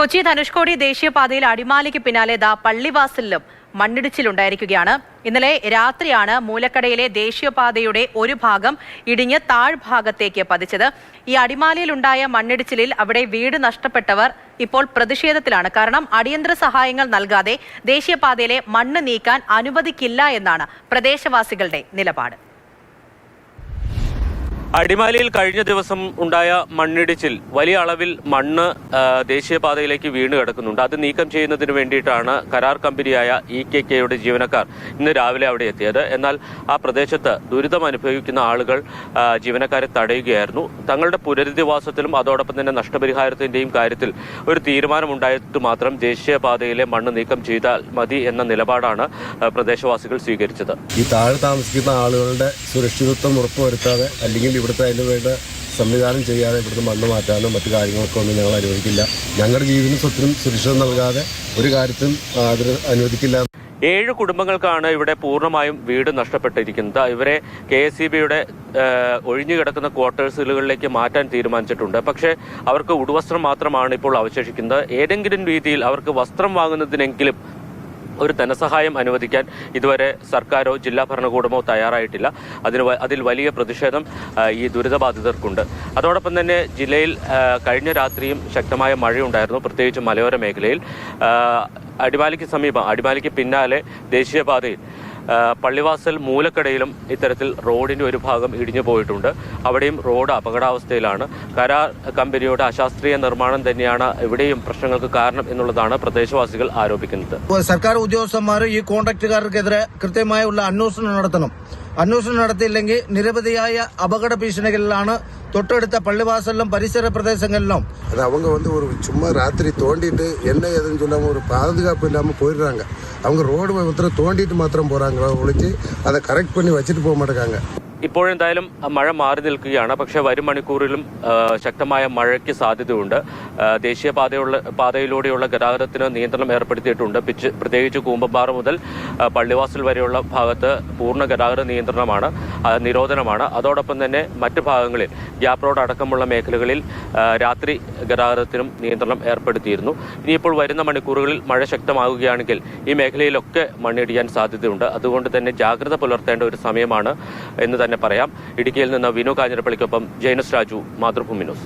കൊച്ചി ധനുഷ്കോടി ദേശീയപാതയിൽ അടിമാലിക്ക് പിന്നാലെ പള്ളിവാസലിലും മണ്ണിടിച്ചിലുണ്ടായിരിക്കുകയാണ്. ഇന്നലെ രാത്രിയാണ് മൂലക്കടയിലെ ദേശീയപാതയുടെ ഒരു ഭാഗം ഇടിഞ്ഞ് താഴ്ഭാഗത്തേക്ക് പതിച്ചത്. ഈ അടിമാലിയിലുണ്ടായ മണ്ണിടിച്ചിലിൽ അവിടെ വീട് നഷ്ടപ്പെട്ടവർ ഇപ്പോൾ പ്രതിഷേധത്തിലാണ്. കാരണം അടിയന്തര സഹായങ്ങൾ നൽകാതെ ദേശീയപാതയിലെ മണ്ണ് നീക്കാൻ അനുവദിക്കില്ല എന്നാണ് പ്രദേശവാസികളുടെ നിലപാട്. അടിമാലിയിൽ കഴിഞ്ഞ ദിവസം ഉണ്ടായ മണ്ണിടിച്ചിൽ വലിയ അളവിൽ മണ്ണ് ദേശീയപാതയിലേക്ക് വീണ് കിടക്കുന്നുണ്ട്. അത് നീക്കം ചെയ്യുന്നതിന് വേണ്ടിയിട്ടാണ് കരാർ കമ്പനിയായ EKKയുടെ ജീവനക്കാർ ഇന്ന് രാവിലെ അവിടെ എത്തിയത്. എന്നാൽ ആ പ്രദേശത്ത് ദുരിതം അനുഭവിക്കുന്ന ആളുകൾ ജീവനക്കാരെ തടയുകയായിരുന്നു. തങ്ങളുടെ പുനരധിവാസത്തിലും അതോടൊപ്പം തന്നെ നഷ്ടപരിഹാരത്തിന്റെയും കാര്യത്തിൽ ഒരു തീരുമാനമുണ്ടായിട്ട് മാത്രം ദേശീയപാതയിലെ മണ്ണ് നീക്കം ചെയ്താൽ മതി എന്ന നിലപാടാണ് പ്രദേശവാസികൾ സ്വീകരിച്ചത്. ഈ താഴെ താമസിക്കുന്ന ആളുകളുടെ സുരക്ഷിതത്വം ഉറപ്പുവരുത്താതെ അല്ലെങ്കിൽ ഇവിടുത്തെ അതിന് വേണ്ട സംവിധാനം ചെയ്യാതെ ഇവിടുത്തെ മണ്ണ് മാറ്റാനോ മറ്റു കാര്യങ്ങൾക്കോ ഒന്നും ഞങ്ങൾ അനുവദിക്കില്ല. ഞങ്ങളുടെ ജീവനും സ്വത്തിനും സുരക്ഷിതം നൽകാതെ ഒരു കാര്യത്തിനും അതിന് അനുവദിക്കില്ല. 7 കുടുംബങ്ങൾക്കാണ് ഇവിടെ പൂർണ്ണമായും വീട് നഷ്ടപ്പെട്ടിരിക്കുന്നത്. ഇവരെ KSEBയുടെ ഒഴിഞ്ഞുകിടക്കുന്ന ക്വാർട്ടേഴ്സുകളിലേക്ക് മാറ്റാൻ തീരുമാനിച്ചിട്ടുണ്ട്. പക്ഷേ അവർക്ക് ഉടുവസ്ത്രം മാത്രമാണ് ഇപ്പോൾ അവശേഷിക്കുന്നത്. ഏതെങ്കിലും രീതിയിൽ അവർക്ക് വസ്ത്രം വാങ്ങുന്നതിനെങ്കിലും ഒരു ധനസഹായം അനുവദിക്കാൻ ഇതുവരെ സർക്കാരോ ജില്ലാ ഭരണകൂടമോ തയ്യാറായിട്ടില്ല. അതിൽ വലിയ പ്രതിഷേധം ഈ ദുരിതബാധിതർക്കുണ്ട്. അതോടൊപ്പം തന്നെ ജില്ലയിൽ കഴിഞ്ഞ രാത്രിയും ശക്തമായ മഴയുണ്ടായിരുന്നു, പ്രത്യേകിച്ച് മലയോര മേഖലയിൽ. അടിമാലിക്ക് സമീപം, അടിമാലിക്ക് പിന്നാലെ ദേശീയപാതയിൽ പള്ളിവാസൽ മൂലക്കടയിലും ഇത്തരത്തിൽ റോഡിന്റെ ഒരു ഭാഗം ഇടിഞ്ഞു പോയിട്ടുണ്ട്. അവിടെയും റോഡ് അപകടാവസ്ഥയിലാണ്. കരാർ കമ്പനിയുടെ അശാസ്ത്രീയ നിർമ്മാണം തന്നെയാണ് ഇവിടെയും പ്രശ്നങ്ങൾക്ക് കാരണം എന്നുള്ളതാണ് പ്രദേശവാസികൾ ആരോപിക്കുന്നത്. സർക്കാർ ഉദ്യോഗസ്ഥന്മാർ ഈ കോൺട്രാക്ടുകാർക്കെതിരെ കൃത്യമായുള്ള അന്വേഷണം നടത്തണം. അന്വേഷണം നടത്തിയില്ലെങ്കിൽ നിരവധിയായ അപകട ഭീഷണികളിലാണ് തൊട്ടടുത്ത പള്ളിവാസലിലും പരിസര പ്രദേശങ്ങളിലും. அது அவங்க ஒரு சும்மா ராத்திரி தோண்டிட்டு என்ன ஏதுன்னு சொல்லாம ஒரு பாதுகாப்பு இல்லாம போயிடுறாங்க. அவங்க ரோடு மாத்திரம் தோண்டிட்டு மாத்திரம் போறாங்க ஒழிச்சு அதை கரெக்ட் பண்ணி வச்சுட்டு போக மாட்டேங்காங்க. ഇപ്പോഴെന്തായാലും മഴ മാറി നിൽക്കുകയാണ്. പക്ഷേ വരും മണിക്കൂറിലും ശക്തമായ മഴയ്ക്ക് സാധ്യതയുണ്ട്. പാതയിലൂടെയുള്ള ഗതാഗതത്തിന് നിയന്ത്രണം ഏർപ്പെടുത്തിയിട്ടുണ്ട്. പ്രത്യേകിച്ച് കൂമ്പമ്പാറ മുതൽ പള്ളിവാസൽ വരെയുള്ള ഭാഗത്ത് പൂർണ്ണ ഗതാഗത നിരോധനമാണ്. അതോടൊപ്പം തന്നെ മറ്റു ഭാഗങ്ങളിൽ ഗ്യാപ് റോഡ് അടക്കമുള്ള മേഖലകളിൽ രാത്രി ഗതാഗതത്തിനും നിയന്ത്രണം ഏർപ്പെടുത്തിയിരുന്നു. ഇനിയിപ്പോൾ വരുന്ന മണിക്കൂറുകളിൽ മഴ ശക്തമാകുകയാണെങ്കിൽ ഈ മേഖലയിലൊക്കെ മണ്ണിടിയാൻ സാധ്യതയുണ്ട്. അതുകൊണ്ട് തന്നെ ജാഗ്രത പുലർത്തേണ്ട ഒരു സമയമാണ് എന്ന് തന്നെ പറയാം. ഇടുക്കിയിൽ നിന്ന് വിനു കാഞ്ഞിരപ്പള്ളിക്കൊപ്പം ജൈനസ് രാജു, മാതൃഭൂമി ന്യൂസ്.